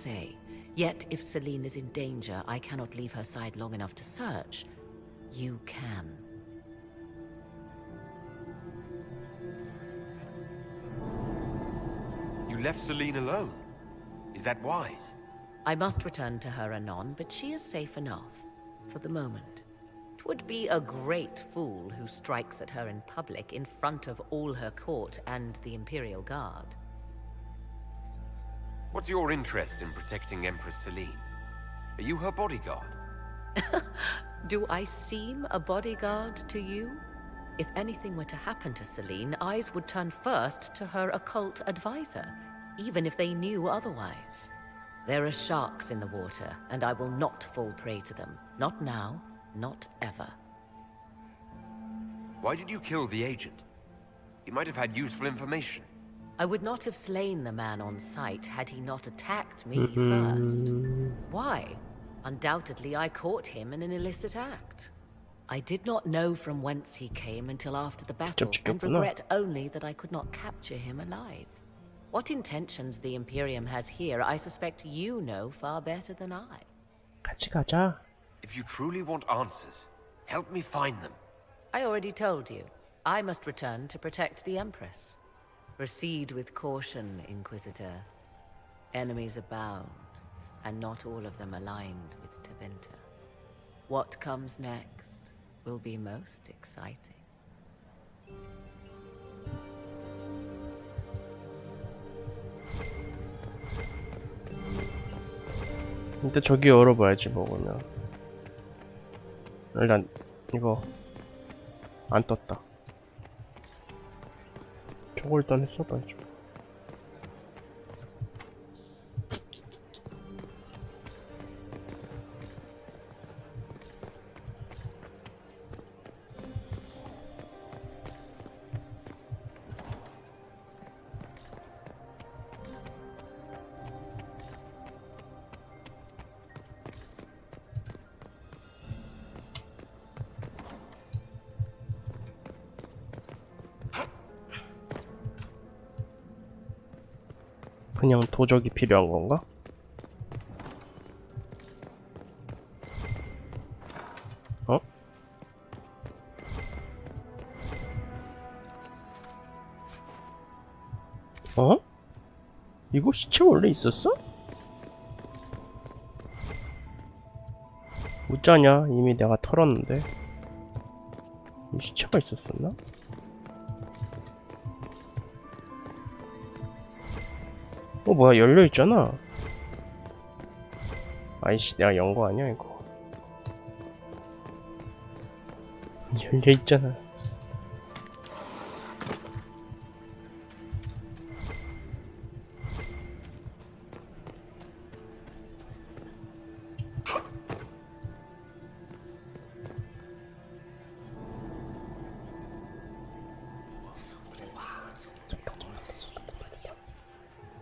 say. Yet, if Celine is in danger, I cannot leave her side long enough to search. You can. You left Celine alone. Is that wise? I must return to her anon, but she is safe enough. For the moment. 'Twould be a great fool who strikes at her in public in front of all her court and the Imperial Guard. What's your interest in protecting Empress Celine? Are you her bodyguard? Do I seem a bodyguard to you? If anything were to happen to Celine, eyes would turn first to her occult advisor, even if they knew otherwise. There are sharks in the water, and I will not fall prey to them. Not now, not ever. Why did you kill the agent? He might have had useful information. I would not have slain the man on sight had he not attacked me first. Why? Undoubtedly, I caught him in an illicit act. I did not know from whence he came until after the battle, and regret only that I could not capture him alive. What intentions the Imperium has here, I suspect you know far better than I. 같이 가자. If you truly want answers, help me find them. I already told you. I must return to protect the Empress. Proceed with caution, Inquisitor. Enemies abound, and not all of them aligned with Tevinter. What comes next will be most exciting. 일단 저기 열어봐야지 먹으면. 일단 이거 안 떴다. 저거 일단 했어봐야죠. 그냥 도적이 필요한 건가? 어? 어? 이거 시체 원래 있었어? 어쩌냐? 이미 내가 털었는데. 이 시체가 있었었나? 뭐야 열려있잖아. 아이씨 내가 연 거 아니야 이거. 열려있잖아.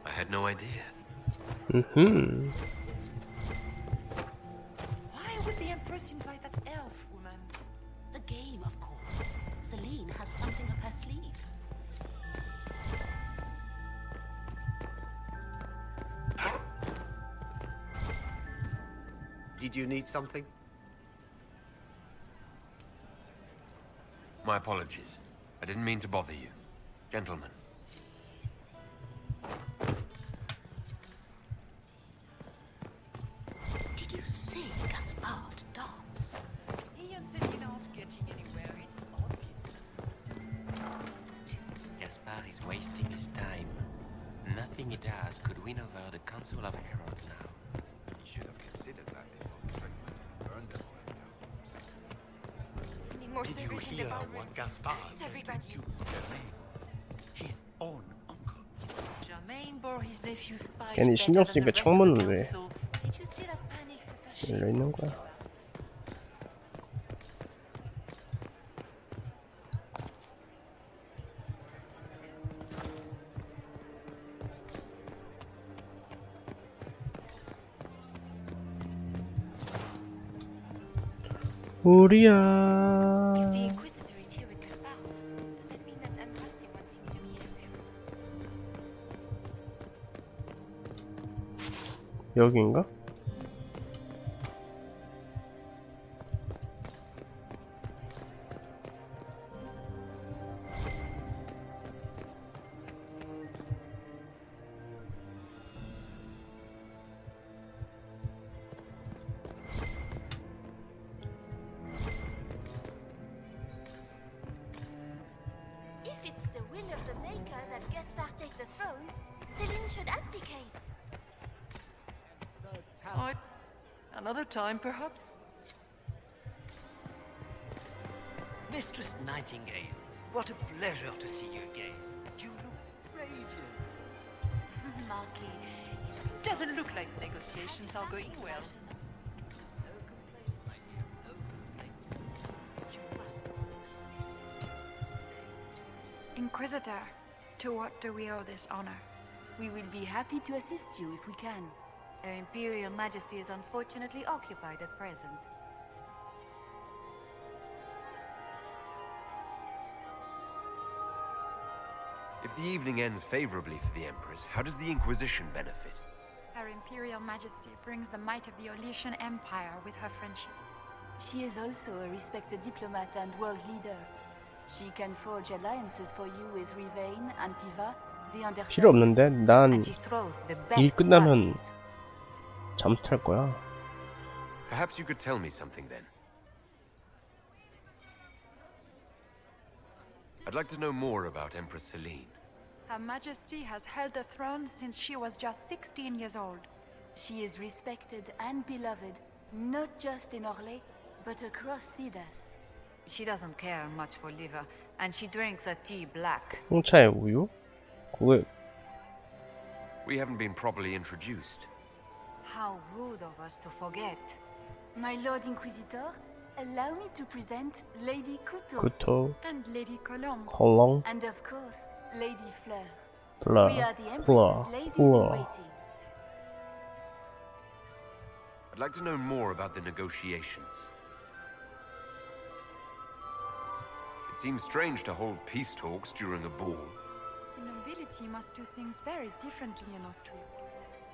I had no idea. Why would the Empress invite that elf woman? The game, of course. Celine has something up her sleeve. Did you need something? My apologies. I didn't mean to bother you. Gentlemen. Did you see Gaspard dance? He and Celine aren't getting anywhere, it's obvious. Gaspard is wasting his time. Nothing he does could win over the Council of Heralds now. You should have considered that before you burned them all. Did you hear what Gaspard said to Duke Germain? His own uncle. Germain bore his nephew's spies 괜히 신경 better than 쓰니까 the rest of the 창문은 왜 council. Did you see that panic that the 열려 있는 거야? 우리야. The Inquisitor is here with Gaspard. Does it mean that Andraste wants you to meet him? 여기인가? If it's the will of the Maker that Gaspard take the throne, Celine should abdicate. Another time, perhaps? Mistress Nightingale, what a pleasure to see you again. You look radiant. Marquis, it doesn't look like negotiations are going well. Inquisitor, to what do we owe this honor? We will be happy to assist you if we can. Her Imperial Majesty is unfortunately occupied at present. If the evening ends favorably for the Empress, how does the Inquisition benefit? Her Imperial Majesty brings the might of the Orlesian Empire with her friendship. She is also a respected diplomat and world leader. She can forge alliances for you with Rivain, Antiva, the Underclass. 필요 없는데 난 And she throws the best 일 끝나면 parties. 잠수 탈 거야. Perhaps you could tell me something then. I'd like to know more about Empress Celine. Her Majesty has held the throne since she was just 16 years old. She is respected and beloved, not just in Orlais, but across Thedas. She doesn't care much for liver, and she drinks her tea black. 홍차에 우유? 그게 We haven't been properly introduced. How rude of us to forget. My Lord Inquisitor, allow me to present Lady Couteau. 구토, And Lady Colombe. 콜롱, And of course, Lady Fleur. 플라, We are the 플라, Empress's ladies in 플라. waiting. I'd like to know more about the negotiations. It seems strange to hold peace talks during a ball. The nobility must do things very differently in Austria.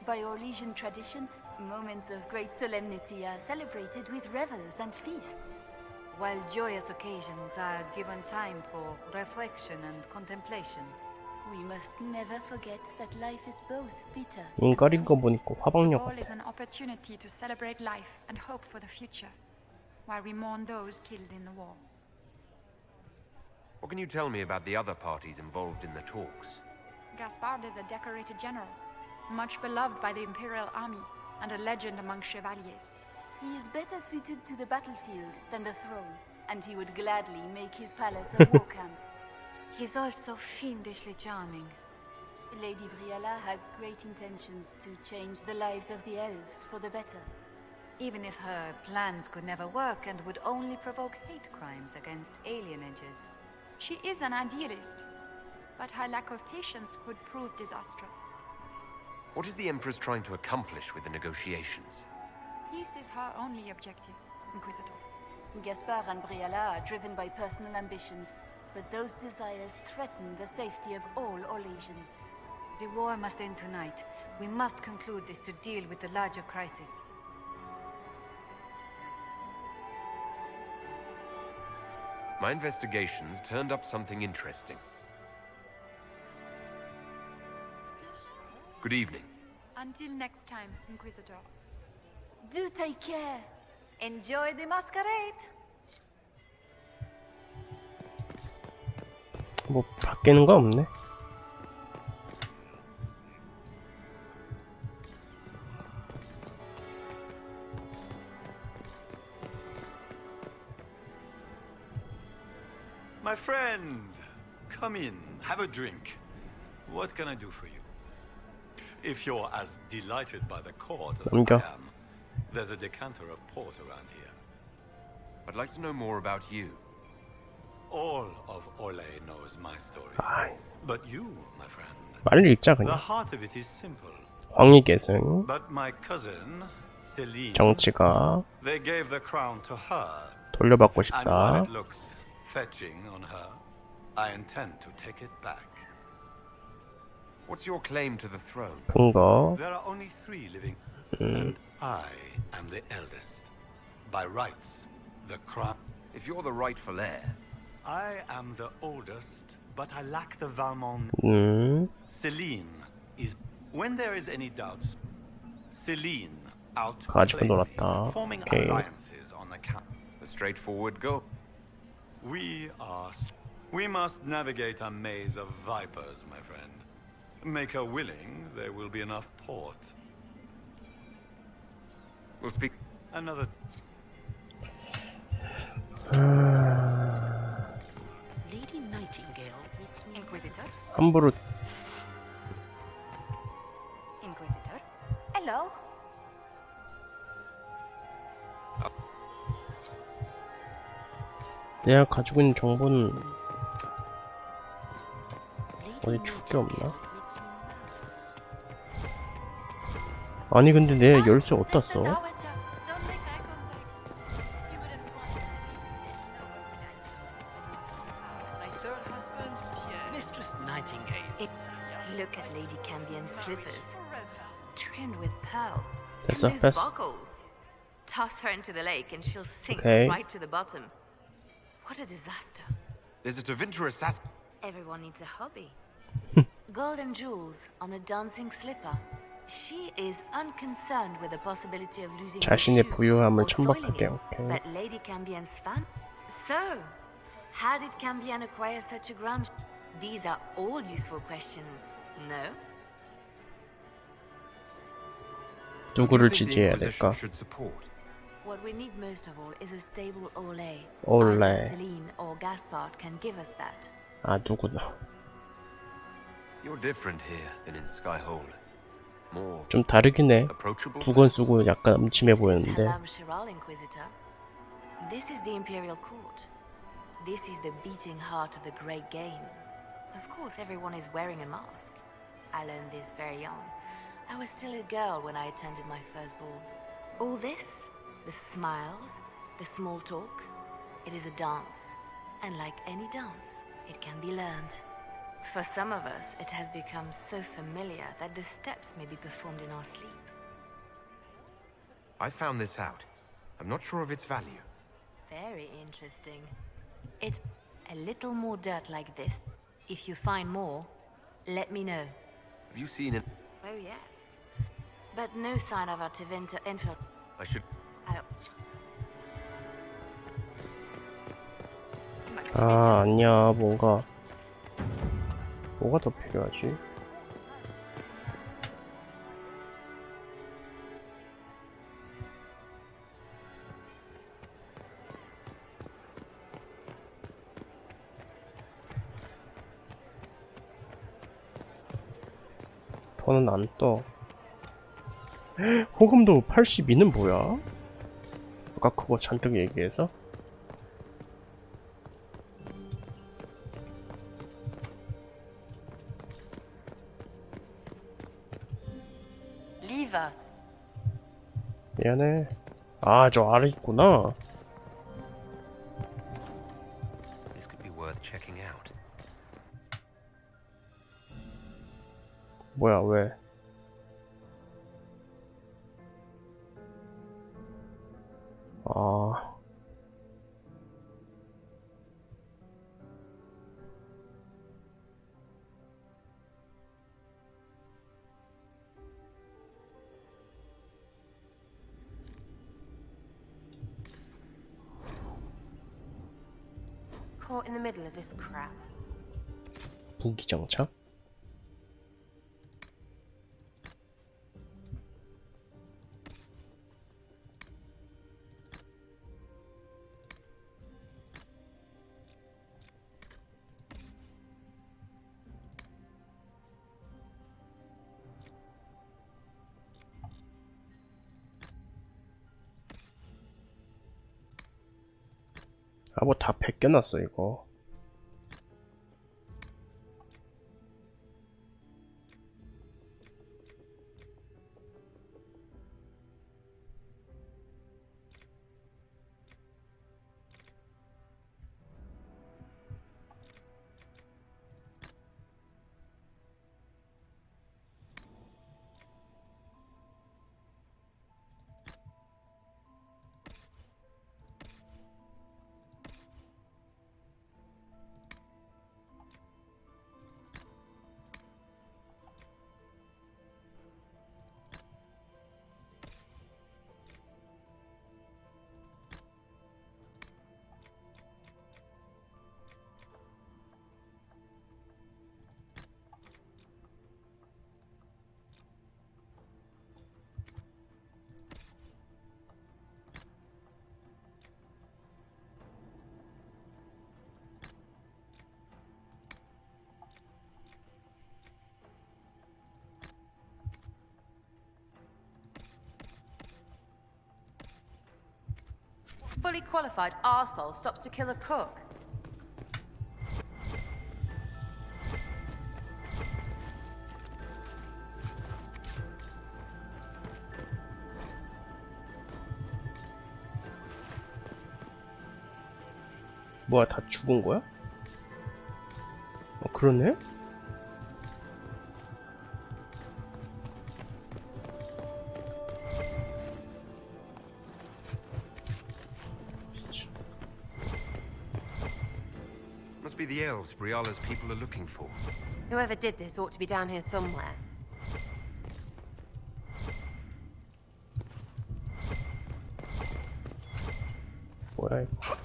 By Orlesian tradition, moments of great solemnity are celebrated with revels and feasts. While joyous occasions are given time for reflection and contemplation. We must never forget that life is both bitter 눈 and 가린 거 sweet. 보니까 화방역 Ball 같아. is an opportunity to celebrate life and hope for the future, while we mourn those killed in the war. What can you tell me about the other parties involved in the talks? Gaspard is a decorated general, much beloved by the Imperial Army, and a legend among chevaliers. He is better suited to the battlefield than the throne, and he would gladly make his palace a war camp. He's also fiendishly charming. Lady Briala has great intentions to change the lives of the elves for the better. Even if her plans could never work and would only provoke hate crimes against alienages. She is an idealist, but her lack of patience could prove disastrous. What is the Empress trying to accomplish with the negotiations? Peace is her only objective, Inquisitor. Gaspard and Briala are driven by personal ambitions, but those desires threaten the safety of all Orlesians. The war must end tonight. We must conclude this to deal with the larger crisis. My investigations turned up something interesting. Good evening. Until next time, Inquisitor. Do take care! Enjoy the masquerade! 뭐 바뀌는 거 없네. My friend, come in, have a drink. What can I do for you? If you're as delighted by the court as I 넘겨. am, there's a decanter of port around here. I'd like to know more about you. All of Orlais knows my story. 아이, But you, my friend, 말을 읽자 the 그냥. heart of it is simple. 황희계승, But my cousin, Celine, 정치가 they gave the crown to her. 돌려받고 And while 싶다. it looks fetching on her, I intend to take it back. What's your claim to the throne? 근거, There are only 3 living. and I am the eldest. By rights, the crown. If you're the rightful heir, I am the oldest, but I lack the Valmont. Celine is. When there is any doubts, Celine 가지고 outplayed me, 놀았다. forming 오케이. alliances on the camp. a straightforward goal. We must navigate a maze of vipers, my friend. Make her willing, there will be enough port. We'll speak. Another. Lady Nightingale makes me Inquisitor? 함부로 Inquisitor? Hello? 내가 가지고 있는 정보는 Lady 어디 줄 게 없나? Nightingale makes me nervous. 아니 근데 내 열쇠 어디다 써? Don't make eye contact. You wouldn't want to my third husband, Pierre. Mistress Nightingale. Look at Lady Cambian's slippers, trimmed with pearl. 됐어, And those 됐어. buckles. Toss her into the lake and she'll sink Okay. right to the bottom. What a disaster. There's a Tevinter assassin. Everyone needs a hobby. Gold and jewels on a dancing slipper. She is unconcerned with the possibility of losing her 자신의 shoe 부유함을 or soiling 천박하게. it. 오케이. But Lady Cambian's fam? So, how did Cambian acquire such a grand... These are all useful questions, no? 누구를 Who do you think the 지지해야 Inquisition 될까? should support? What we need most of all is a stable Olay. Olay. Either Celine or Gaspard can give us that. 아 누구나. You're different here than in Skyhold. More 좀 다르긴 해. approachable. 두 권 쓰고 약간 음침해 보였는데. Salam Shiral, Inquisitor. This is the Imperial Court. This is the beating heart of the Great Game. Of course, everyone is wearing a mask. I learned this very young. I was still a girl when I attended my first ball. All this, the smiles, the small talk, it is a dance. And like any dance, it can be learned. For some of us, it has become so familiar that the steps may be performed in our sleep. I found this out. I'm not sure of its value. Very interesting. It's a little more dirt like this. If you find more, let me know. Have you seen it? Oh, yes. But no sign of our Tevinter infil. I should. 아 아니야 뭐가 더 필요하지? 더는 안 떠. 호감도 82는 뭐야? 아까 그거 잔뜩 얘기해서? Leave us. 미안해. 아, 저 아래 있구나. This could be worth checking out. 뭐야, 왜? 아. Caught in the middle of this crap. 무기정차? 아, 뭐 다 벗겨놨어, 이거. fully qualified arsehole stops to kill a cook. 뭐야, 다 죽은 거야? 그러네? Must be the elves Briala's people are looking for. Whoever did this ought to be down here somewhere. 뭐야 이거?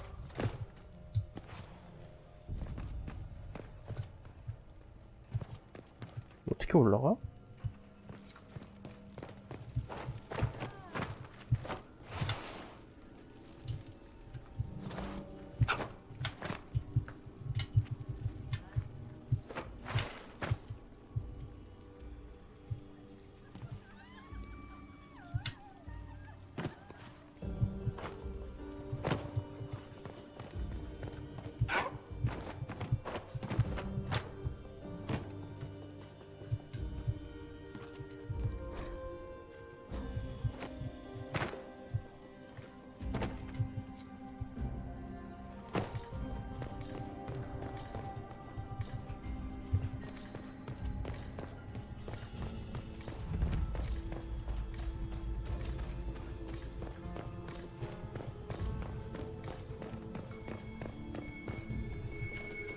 어떻게 올라가?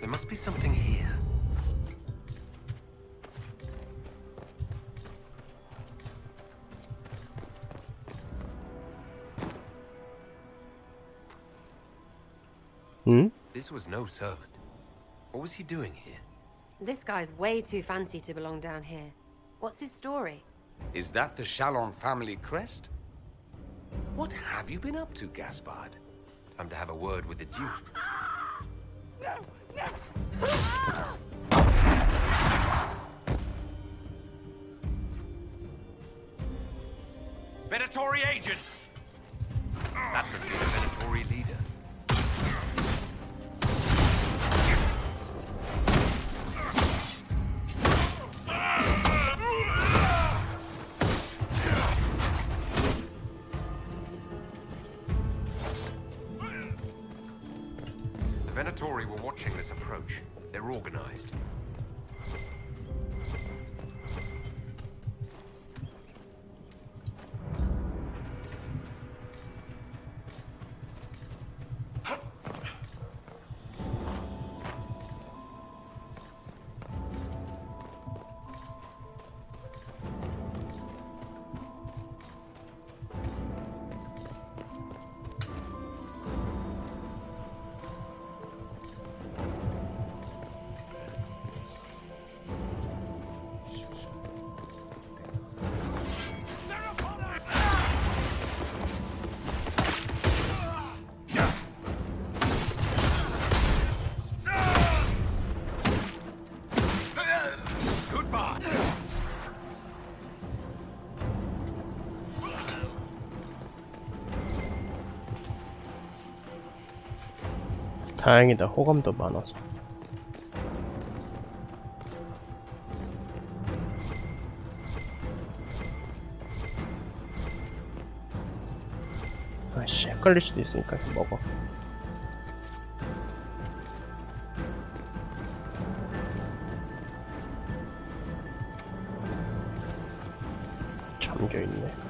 There must be something here. 응? This was no servant. What was he doing here? This guy's way too fancy to belong down here. What's his story? Is that the Chalon family crest? What have you been up to, Gaspard? Time to have a word with the Duke. Venatori agent! That must be the Venatori leader. The Venatori were watching this approach. They're organized. 다행이다. 호감도 많아서. 아씨, 헷갈릴 수도 있으니까 이거 먹어. 잠겨있네.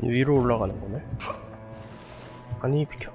위로 올라가는 거네. 아니 비켜.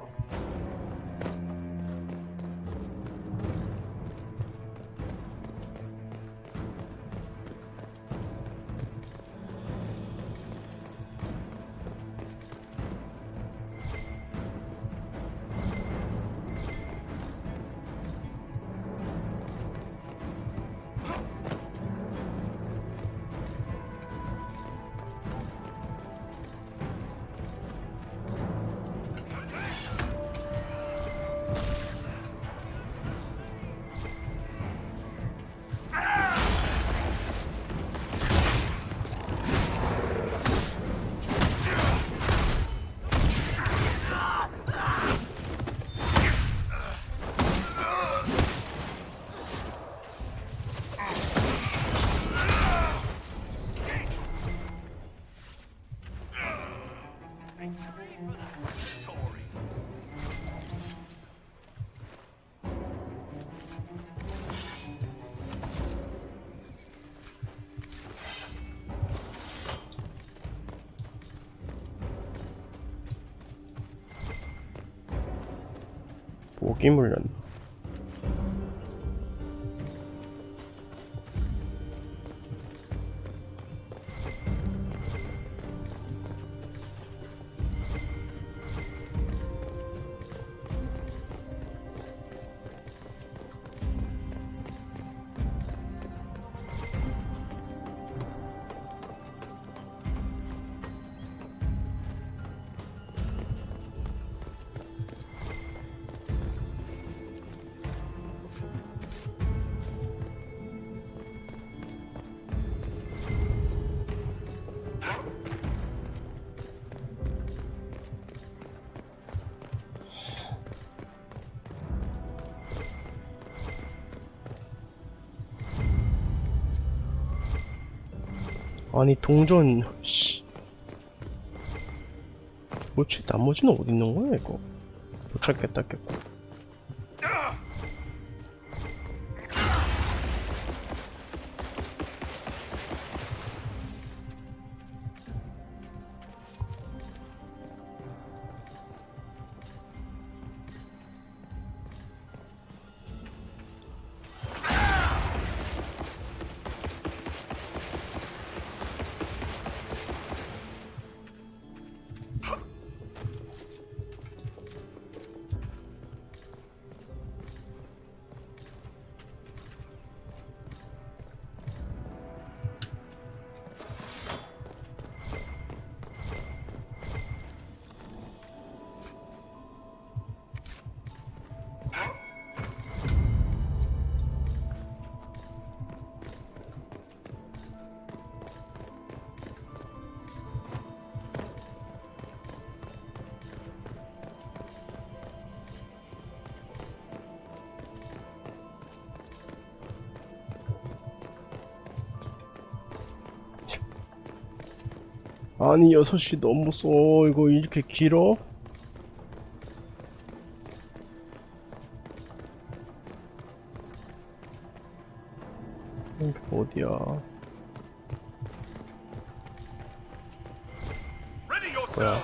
목이 물렸네. 아니 동전 씨. 뭐지? 나머지는 어디 있는 거야 이거? 못 찾겠다 겠고. 아니 6시 너무 써. 이거 이렇게 길어? 어디야? 뭐야?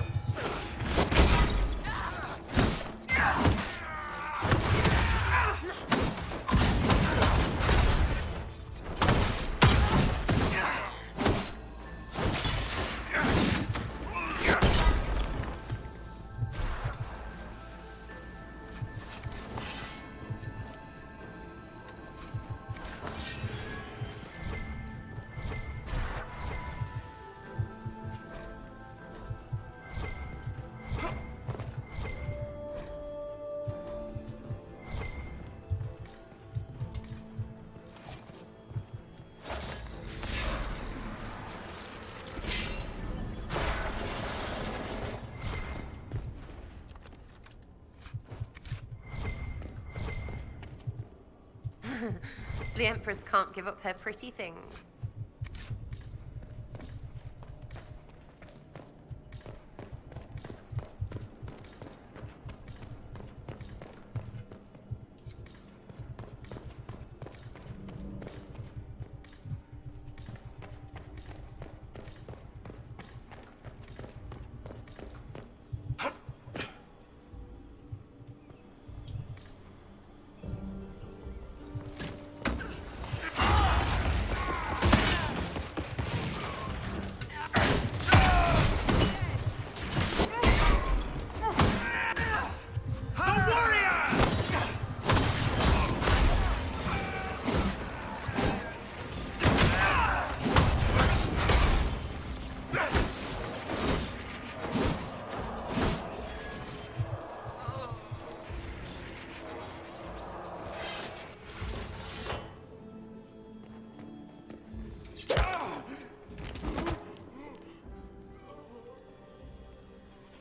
The Empress can't give up her pretty things.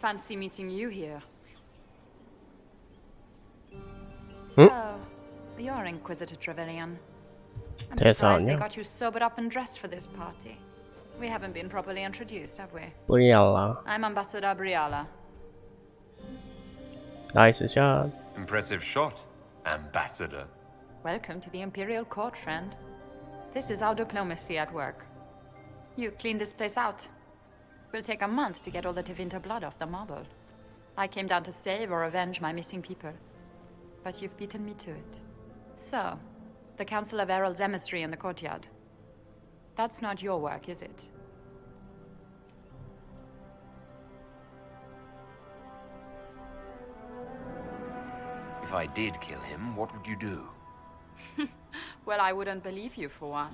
Fancy meeting you here. Hmm? So, you're Inquisitor Trevelyan. I'm surprised they got you sobered up and dressed for this party. We haven't been properly introduced, have we? 브리알라. I'm Ambassador Briala. 나이스 샷. Impressive shot, Ambassador. Welcome to the Imperial Court, friend. This is our diplomacy at work. You clean this place out. Will take a month to get all the Tevinter blood off the marble. I came down to save or avenge my missing people. But you've beaten me to it. So, the Council of Herald's emissary in the courtyard. That's not your work, is it? If I did kill him, what would you do? Well, I wouldn't believe you, for one.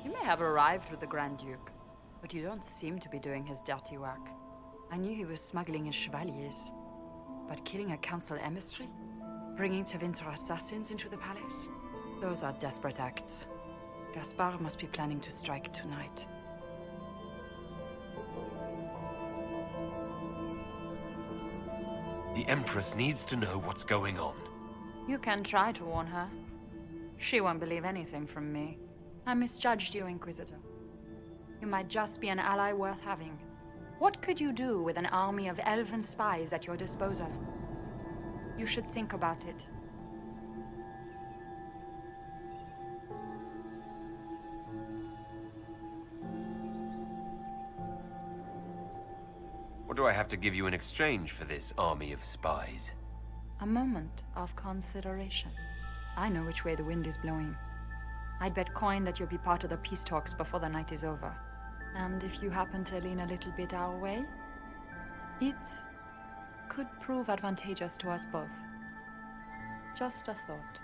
You may have arrived with the Grand Duke, but you don't seem to be doing his dirty work. I knew he was smuggling his chevaliers. But killing a council emissary? Bringing Tevinter assassins into the palace? Those are desperate acts. Gaspard must be planning to strike tonight. The Empress needs to know what's going on. You can try to warn her. She won't believe anything from me. I misjudged you, Inquisitor. You might just be an ally worth having. What could you do with an army of elven spies at your disposal? You should think about it. What do I have to give you in exchange for this army of spies? A moment of consideration. I know which way the wind is blowing. I'd bet coin that you'll be part of the peace talks before the night is over. And if you happen to lean a little bit our way, it could prove advantageous to us both. Just a thought.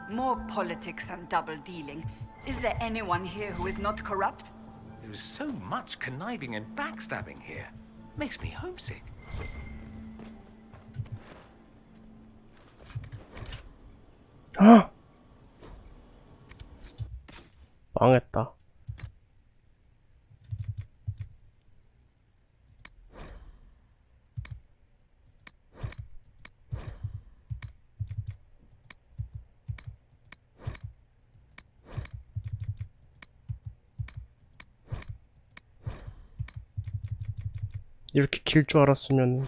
More politics and double-dealing. Is there anyone here who is not corrupt? There is so much conniving and backstabbing here. Makes me homesick. 망했다. 이렇게 길 줄 알았으면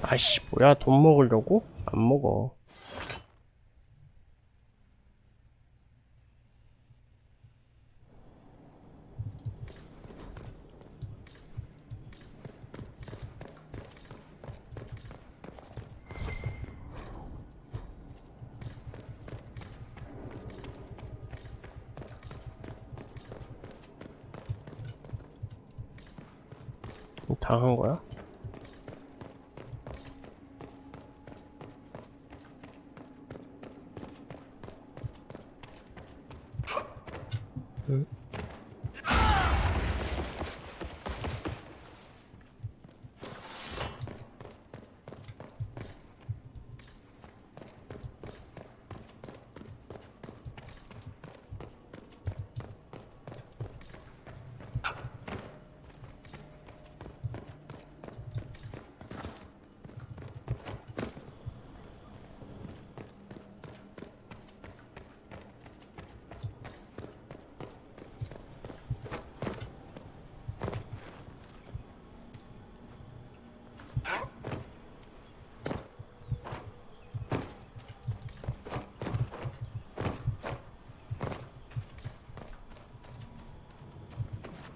아이씨 뭐야 돈 먹으려고? 안 먹어. 당한 거야? 응?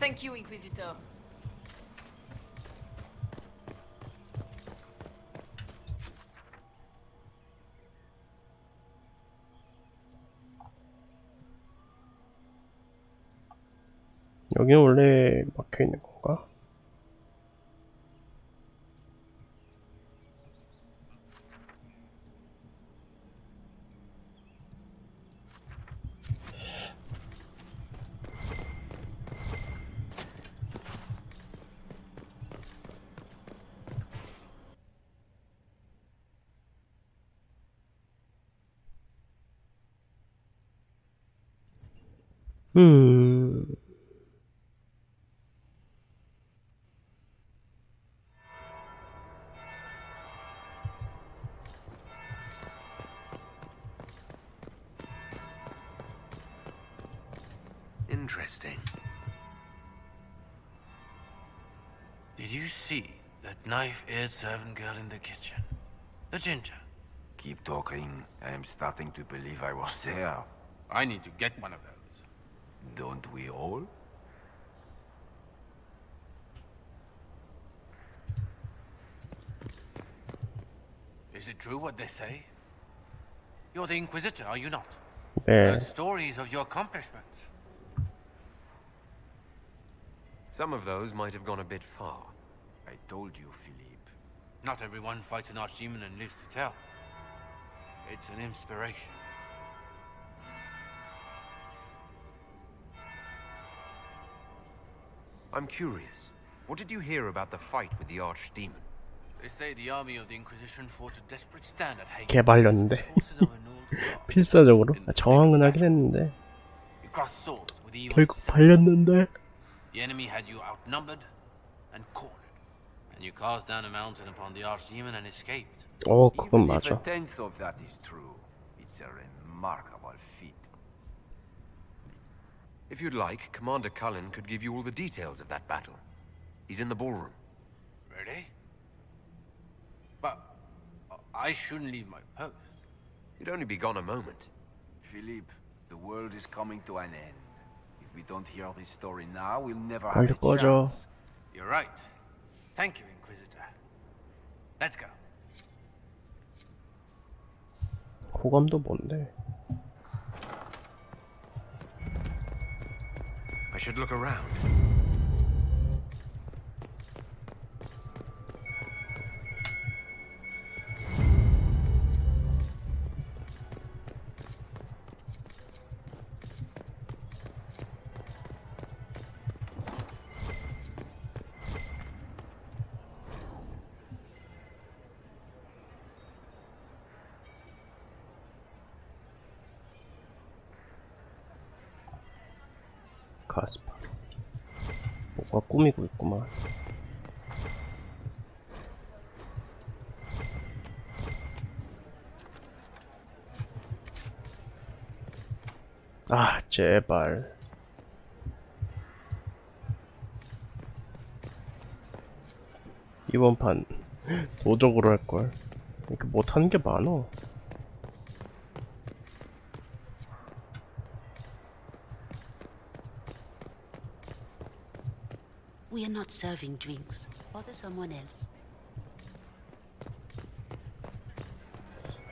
Thank you, Inquisitor. 여기는 원래 막혀있는 건가? 음... Interesting. Did you see that knife-eared servant girl in the kitchen? The ginger. Keep talking. I am starting to believe I was there. I need to get one of those. Don't we all? Is it true what they say? You're the Inquisitor, are you not? 네. Heard stories of your accomplishments. Some of those might have gone a bit far. I told you, Philippe. Not everyone fights an archdemon and lives to tell. It's an inspiration. I'm curious. What did you hear about the fight with the archdemon? They say the army of the Inquisition fought a desperate stand at Hague. 개발렸는데. 필사적으로 저항은 하긴 했는데 You crossed swords with evil 결국 itself. 발렸는데. The enemy had you outnumbered and cornered, and you cast down a mountain upon the archdemon and escaped. 어, 그건 Even if a 맞아. tenth of that is true, it's a remarkable feat. If you'd like, Commander Cullen could give you all the details of that battle. He's in the ballroom. Really? But I shouldn't leave my post. You'd only be gone a moment. Philippe, the world is coming to an end. If we don't hear this story now, we'll never have 빨리 a 꺼져. chance. You're right. Thank you, Inquisitor. Let's go. 호감도 뭔데? I should look around. 가스파. 뭐가 꾸미고 있구만. 아, 제발. 이번 판 도적으로 할걸. 이렇게 못하는 게 많어. We are not serving drinks. Bother someone else.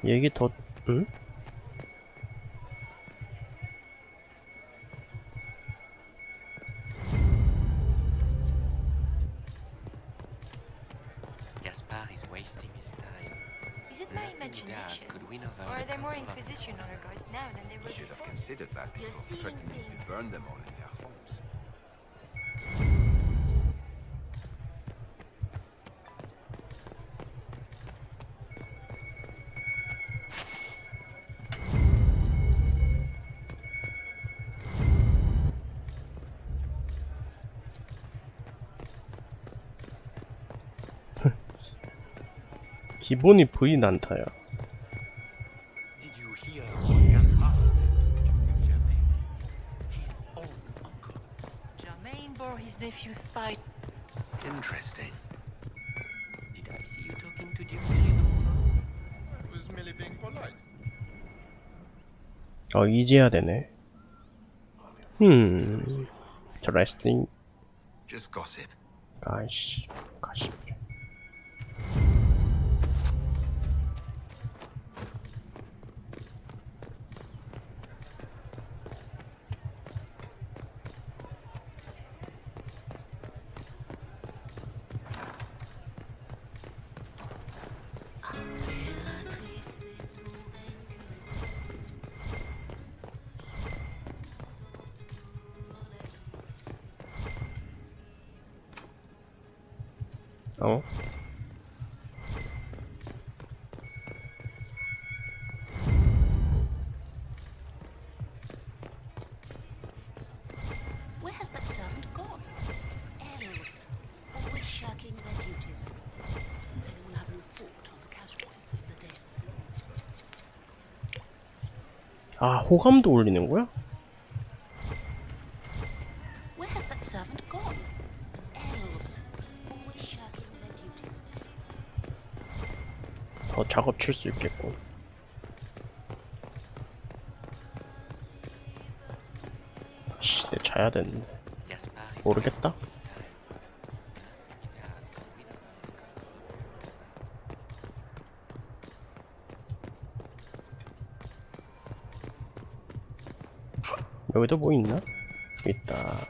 얘기 더, 응? Gaspard is wasting his time. Is it my Nothing he does imagination? could win over Or are the there more Council of Inquisition Heralds. honor guards now than there You were should have before? considered that before seeing threatening to things. burn them all in their homes. 기본이 V 난타야. Did you hear what Gaspard said to Germain? His own uncle. Germain bore his nephew's spite. Interesting. Did I see you talking to Duke Cyril before? I was merely being polite. 이제야 되네. Interesting. Just gossip. 아이씨, 가십. 어? Where has that servant gone? Elves, always shirking their duties. They will have a report on the casualties of the day. 아, 호감도 올리는 거야? Where has that servant gone? Elves, always shirking their duties. 더 작업 칠 수 있겠고. 씨, 내 자야 됐네. 모르겠다. 여기도 뭐 있나? 있다.